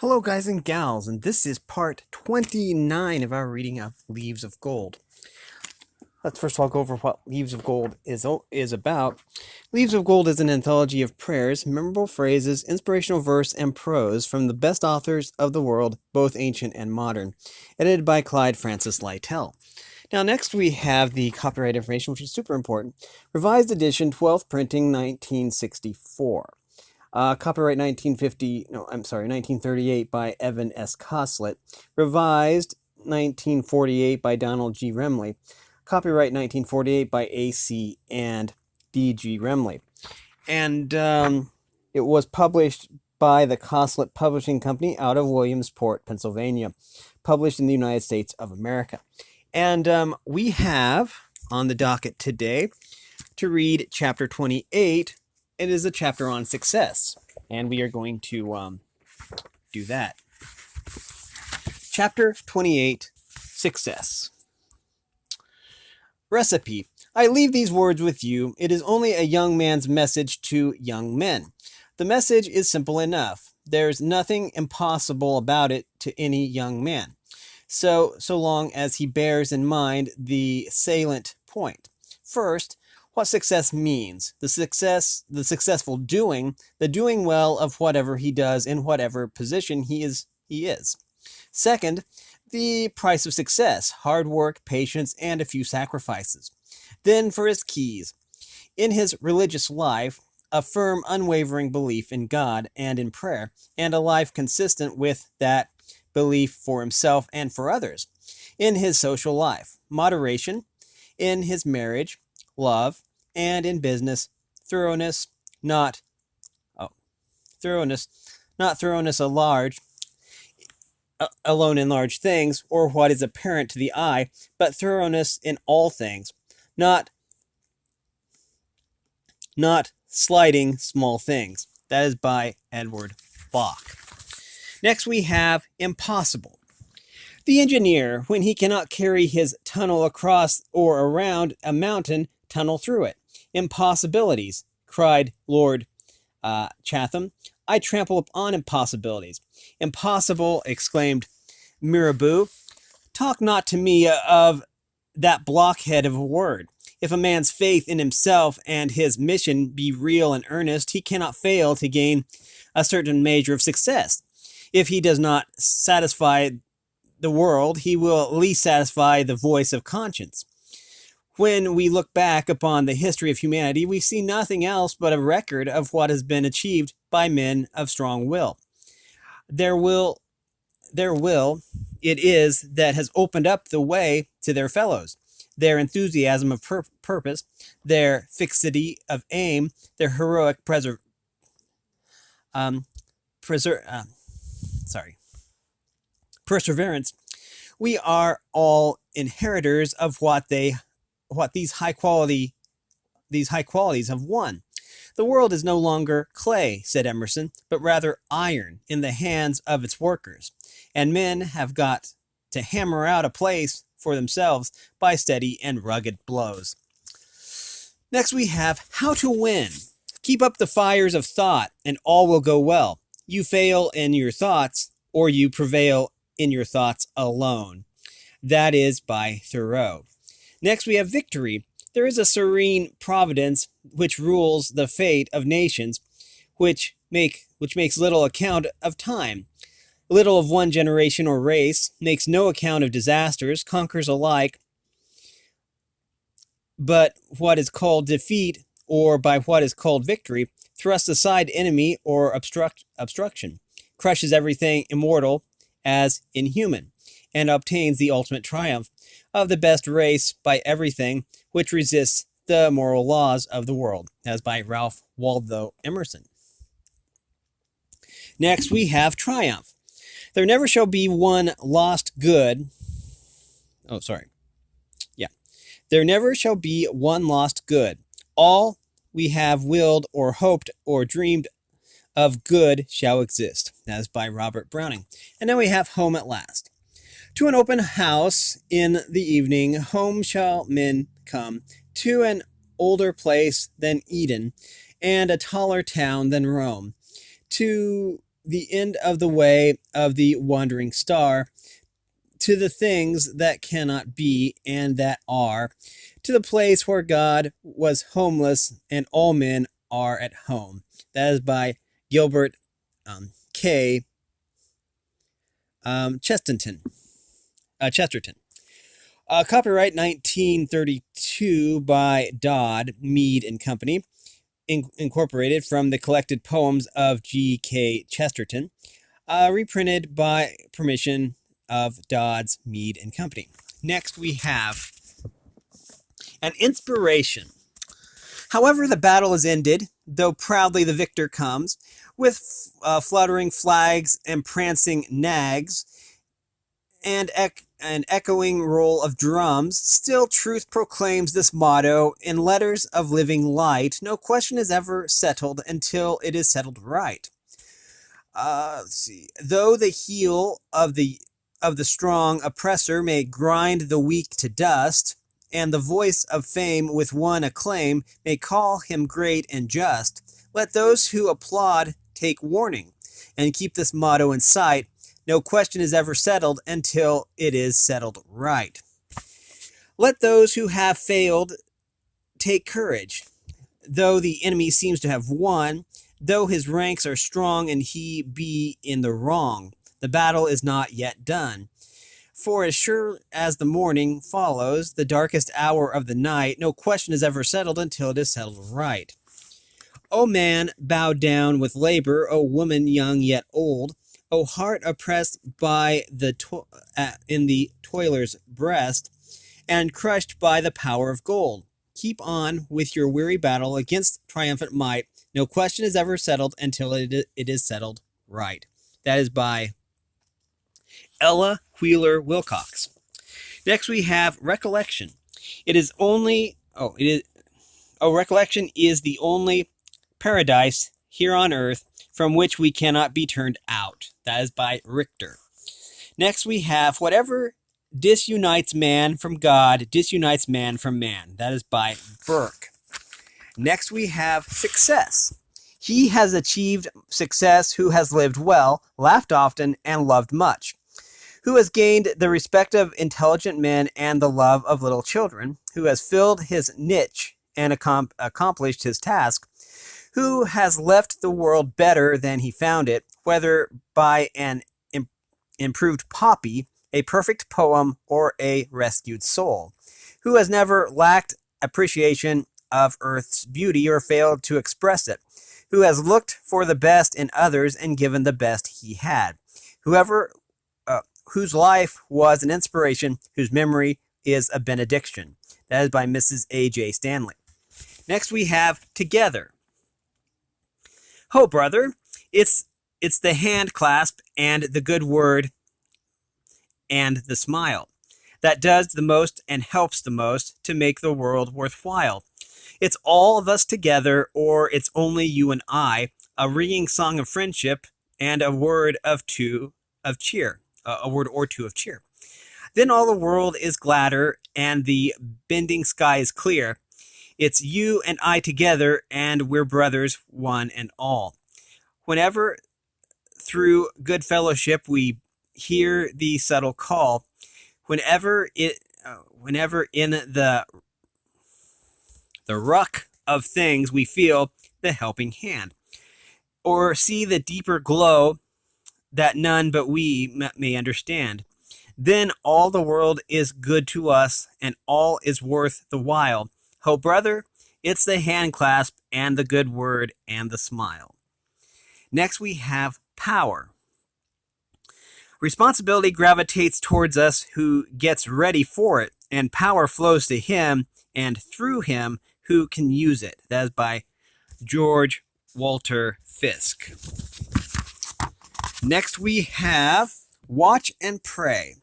Hello, guys and gals, and this is part 29 of our reading of Leaves of Gold. Let's first of all go over what Leaves of Gold is about. Leaves of Gold is an anthology of prayers, memorable phrases, inspirational verse, and prose from the best authors of the world, both ancient and modern, edited by Clyde Francis Lytle. Now, next we have the copyright information, which is super important. Revised edition, 12th printing, 1964. Copyright 1938 by Evan S. Coslett. Revised 1948 by Donald G. Remley. Copyright 1948 by A.C. and D.G. Remley. And it was published by the Coslett Publishing Company out of Williamsport, Pennsylvania. Published in the United States of America. And we have on the docket today to read chapter 28. It is a chapter on success, and we are going to do that. Chapter 28, Success. Recipe. I leave these words with you. It is only a young man's message to young men. The message is simple enough. There's nothing impossible about it to any young man, so long as he bears in mind the salient point. First, what success means. The successful doing, the doing well of whatever he does in whatever position he is. Second, the price of success, hard work, patience, and a few sacrifices. Then for his keys. In his religious life, a firm, unwavering belief in God and in prayer, and a life consistent with that belief for himself and for others. In his social life, moderation. In his marriage, love, and in business, thoroughness, not thoroughness alone in large things, or what is apparent to the eye, but thoroughness in all things, not slighting small things. That is by Edward Bach. Next we have impossible. The engineer, when he cannot carry his tunnel across or around a mountain, tunnel through it. Impossibilities, cried Lord Chatham. I trample upon impossibilities. Impossible, exclaimed Mirabeau. Talk not to me of that blockhead of a word. If a man's faith in himself and his mission be real and earnest, he cannot fail to gain a certain measure of success. If he does not satisfy the world, he will at least satisfy the voice of conscience. When we look back upon the history of humanity, we see nothing else but a record of what has been achieved by men of strong will. Their will it is that has opened up the way to their fellows. Their enthusiasm of purpose, their fixity of aim, their heroic perseverance. We are all inheritors of what these high qualities have won. The world is no longer clay, said Emerson, but rather iron in the hands of its workers, and men have got to hammer out a place for themselves by steady and rugged blows. Next we have how to win. Keep up the fires of thought, and all will go well. You fail in your thoughts, or you prevail in your thoughts alone. That is by Thoreau. Next we have victory. There is a serene providence which rules the fate of nations, which makes little account of time, little of one generation or race, makes no account of disasters, conquers alike, but what is called defeat, or by what is called victory, thrusts aside enemy or obstruction, crushes everything immortal as inhuman, and obtains the ultimate triumph of the best race by everything which resists the moral laws of the world, as by Ralph Waldo Emerson. Next we have triumph. There never shall be one lost good. There never shall be one lost good. All we have willed or hoped or dreamed of good shall exist. That is by Robert Browning. And then we have home at last. To an open house in the evening, home shall men come, to an older place than Eden, and a taller town than Rome, to the end of the way of the wandering star, to the things that cannot be and that are, to the place where God was homeless and all men are at home. That is by Gilbert K. Chesterton. Copyright 1932 by Dodd, Mead and Company, incorporated from the collected poems of G.K. Chesterton, reprinted by permission of Dodd's, Mead and Company. Next we have an inspiration. However, the battle is ended, though proudly the victor comes, with fluttering flags and prancing nags, and an echoing roll of drums, still truth proclaims this motto in letters of living light. No question is ever settled until it is settled right. Let's see. Though the heel of the strong oppressor may grind the weak to dust, and the voice of fame with one acclaim may call him great and just, let those who applaud take warning, and keep this motto in sight. No question is ever settled until it is settled right. Let those who have failed take courage, though the enemy seems to have won, though his ranks are strong and he be in the wrong. The battle is not yet done. For as sure as the morning follows the darkest hour of the night, no question is ever settled until it is settled right. O man bowed down with labor, O woman young yet old, O heart oppressed by in the toiler's breast, and crushed by the power of gold, keep on with your weary battle against triumphant might. No question is ever settled until it is settled right. That is by Ella Wheeler Wilcox. Next we have recollection. Recollection is the only paradise here on earth from which we cannot be turned out. That is by Richter. Next we have whatever disunites man from God disunites man from man. That is by Burke. Next we have success. He has achieved success who has lived well, laughed often, and loved much, who has gained the respect of intelligent men and the love of little children, who has filled his niche and accomplished his task, who has left the world better than he found it, whether by an improved poppy, a perfect poem, or a rescued soul, who has never lacked appreciation of earth's beauty or failed to express it, who has looked for the best in others and given the best he had, whose life was an inspiration, whose memory is a benediction. That is by Mrs. A.J. Stanley. Next we have together. Ho, brother, it's the hand clasp and the good word and the smile that does the most and helps the most to make the world worthwhile. It's all of us together, or it's only you and I, a ringing song of friendship and a word or two of cheer. Then all the world is gladder and the bending sky is clear. It's you and I together, and we're brothers one and all. Whenever through good fellowship we hear the subtle call, whenever in the ruck of things we feel the helping hand, or see the deeper glow that none but we may understand, then all the world is good to us, and all is worth the while. Ho, brother, it's the hand clasp and the good word and the smile. Next we have power. Responsibility gravitates towards us who gets ready for it, and power flows to him and through him who can use it. That is by George Walter Fisk. Next we have watch and pray.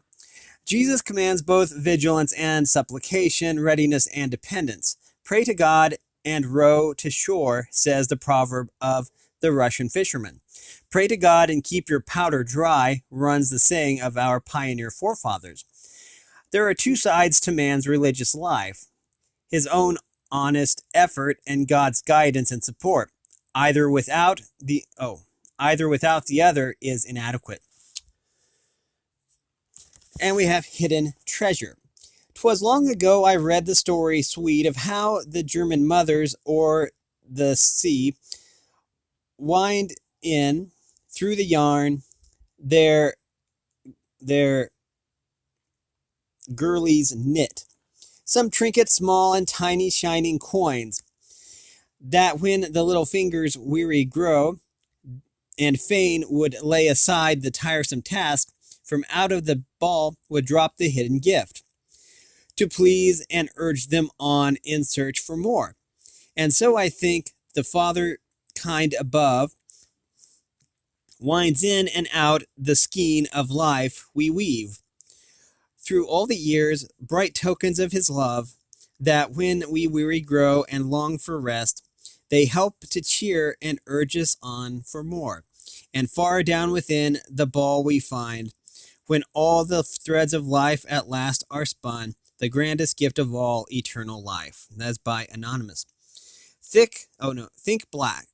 Jesus commands both vigilance and supplication, readiness and dependence. Pray to God and row to shore, says the proverb of the Russian fisherman. Pray to God and keep your powder dry, runs the saying of our pioneer forefathers. There are two sides to man's religious life: his own honest effort and God's guidance and support. Either Either without the other is inadequate. And we have hidden treasure. 'Twas long ago I read the story sweet of how the German mothers o'er the sea wind in through the yarn their girlies knit. Some trinkets small and tiny shining coins, that when the little fingers weary grow, and fain would lay aside the tiresome task, from out of the ball would drop the hidden gift, to please and urge them on in search for more. And so I think the Father kind above winds in and out the skein of life we weave through all the years, bright tokens of his love, that when we weary grow and long for rest, they help to cheer and urge us on for more. And far down within the ball we find, when all the threads of life at last are spun, the grandest gift of all, eternal life. That's by Anonymous. Think back.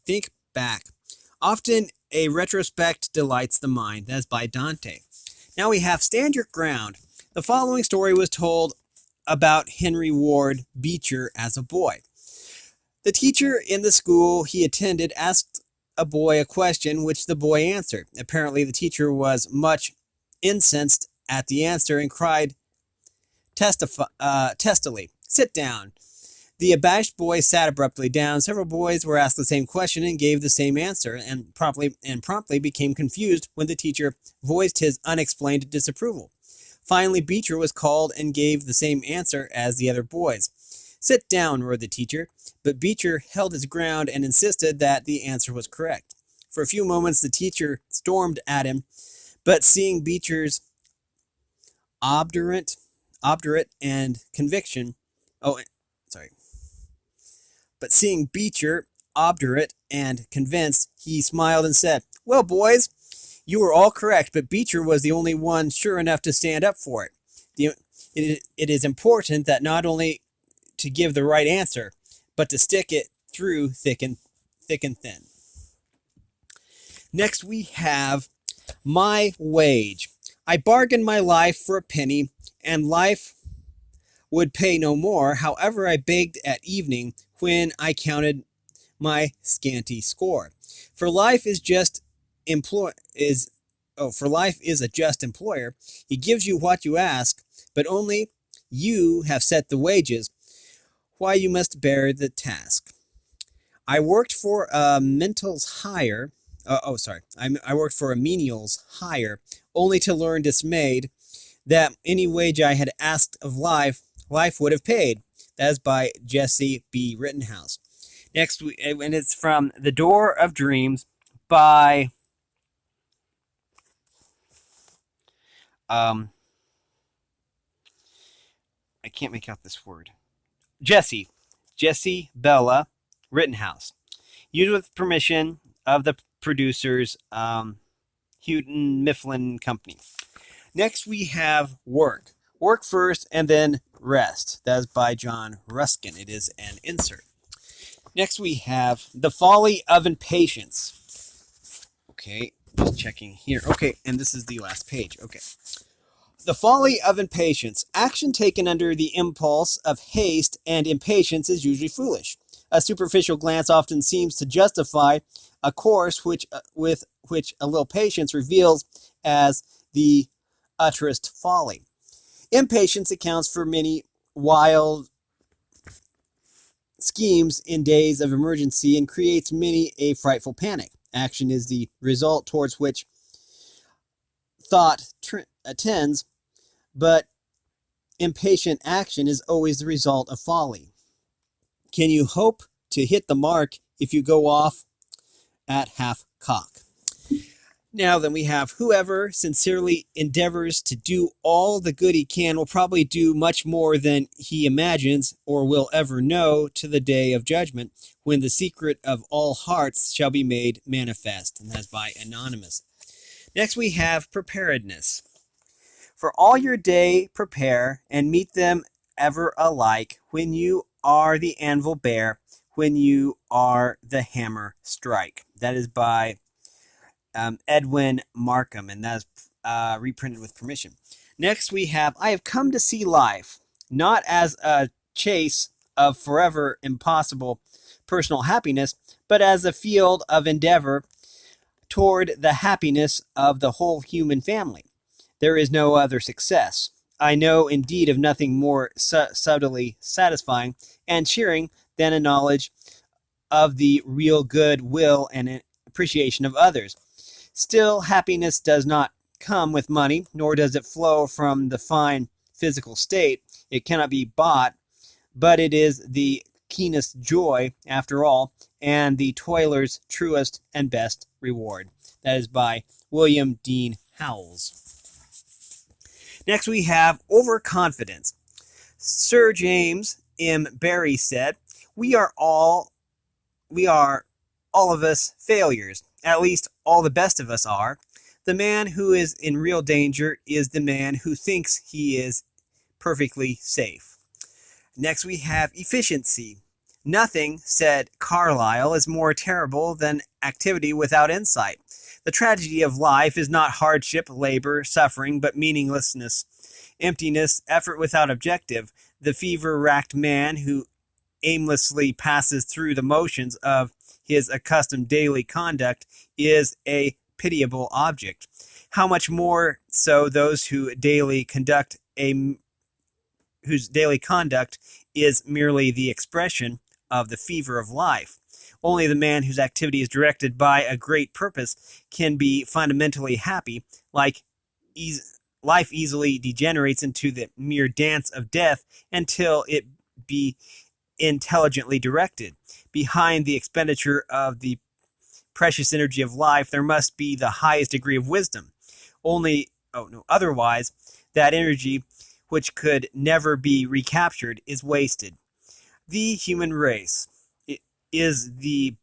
Think back. Often a retrospect delights the mind. That's by Dante. Now we have Stand Your Ground. The following story was told about Henry Ward Beecher as a boy. The teacher in the school he attended asked a boy a question which the boy answered. Apparently the teacher was much incensed at the answer and cried testily, "Sit down." The abashed boy sat abruptly down. Several boys were asked the same question and gave the same answer, and promptly became confused when the teacher voiced his unexplained disapproval. Finally, Beecher was called and gave the same answer as the other boys. "Sit down," roared the teacher, but Beecher held his ground and insisted that the answer was correct. For a few moments, the teacher stormed at him, but seeing Beecher's obdurate and conviction, But seeing Beecher obdurate and convinced, he smiled and said, "Well, boys, you were all correct, but Beecher was the only one sure enough to stand up for it. It is important that not only to give the right answer, but to stick it through thick and thin." Next we have My Wage. I bargained my life for a penny, and life would pay no more. However, I begged at evening when I counted my scanty score. For life is a just employer. He gives you what you ask, but only you have set the wages. Why, you must bear the task. I worked for a mental's hire. I worked for a menial's hire, only to learn dismayed that any wage I had asked of life would have paid. That is by Jesse B. Rittenhouse. Next, and it's from The Door of Dreams by I can't make out this word. Jesse Bella Rittenhouse. Used with permission of the producers, Houghton Mifflin Company. Next, we have Work. Work first and then rest. That is by John Ruskin. It is an insert. Next, we have The Folly of Impatience. Okay, just checking here. Okay, and this is the last page. Okay. The folly of impatience. Action taken under the impulse of haste and impatience is usually foolish. A superficial glance often seems to justify a course which a little patience reveals as the utterest folly. Impatience accounts for many wild schemes in days of emergency and creates many a frightful panic. Action is the result towards which thought tends, but impatient action is always the result of folly. Can you hope to hit the mark if you go off at half cock? Now then, we have whoever sincerely endeavors to do all the good he can will probably do much more than he imagines or will ever know to the day of judgment, when the secret of all hearts shall be made manifest. And that's by Anonymous. Next we have preparedness. For all your day prepare, and meet them ever alike, when you are the anvil bear, when you are the hammer strike. That is by Edwin Markham, and that is reprinted with permission. Next, we have I have come to see life not as a chase of forever impossible personal happiness, but as a field of endeavor toward the happiness of the whole human family. There is no other success. I know indeed of nothing more subtly satisfying and cheering than a knowledge of the real good will and appreciation of others. Still, happiness does not come with money, nor does it flow from the fine physical state. It cannot be bought, but it is the keenest joy, after all, and the toiler's truest and best reward. That is by William Dean Howells. Next, we have overconfidence. Sir James M. Barrie said, "We are all of us failures. At least all the best of us are. The man who is in real danger is the man who thinks he is perfectly safe." Next, we have efficiency. Nothing, said Carlyle, is more terrible than activity without insight. The tragedy of life is not hardship, labor, suffering, but meaninglessness, emptiness, effort without objective. The fever-racked man who aimlessly passes through the motions of his accustomed daily conduct is a pitiable object. How much more so those whose daily conduct is merely the expression of the fever of life. Only the man whose activity is directed by a great purpose can be fundamentally happy. Life easily degenerates into the mere dance of death until it be intelligently directed. Behind the expenditure of the precious energy of life, there must be the highest degree of wisdom. Otherwise, that energy, which could never be recaptured, is wasted. The human race is the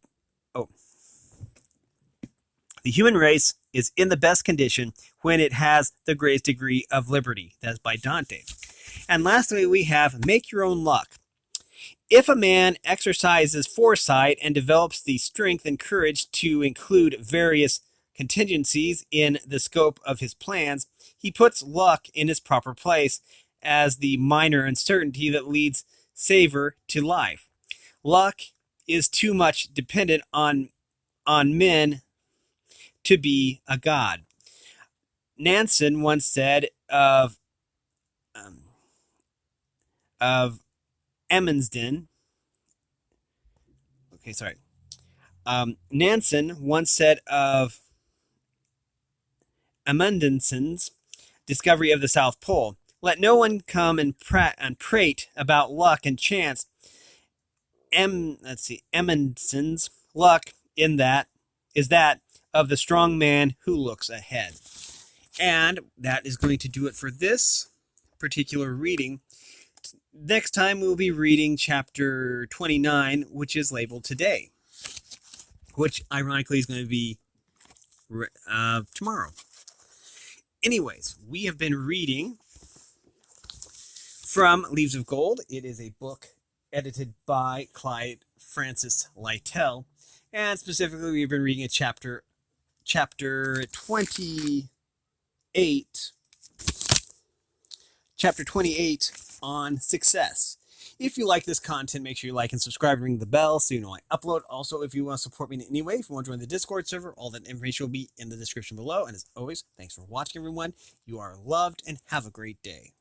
human race is in the best condition when it has the greatest degree of liberty. That's by Dante. And lastly, we have make your own luck. If a man exercises foresight and develops the strength and courage to include various contingencies in the scope of his plans, he puts luck in its proper place as the minor uncertainty that leads savor to life. Luck is too much dependent on men to be a god. Nansen once said of Amundsen. Nansen once said of Amundsen's discovery of the South Pole, "Let no one come and prate about luck and chance. Amundsen's luck is that of the strong man who looks ahead." And that is going to do it for this particular reading. Next time we'll be reading chapter 29, which is labeled Today, which ironically is going to be tomorrow. Anyways, we have been reading from Leaves of Gold. It is a book edited by Clyde Francis Lytle, and specifically we've been reading a chapter 28 on success. If you like this content, make sure you like and subscribe and ring the bell so you know I upload. Also, if you want to support me in any way, if you want to join the Discord server, all that information will be in the description below. And as always, thanks for watching, everyone. You are loved, and have a great day.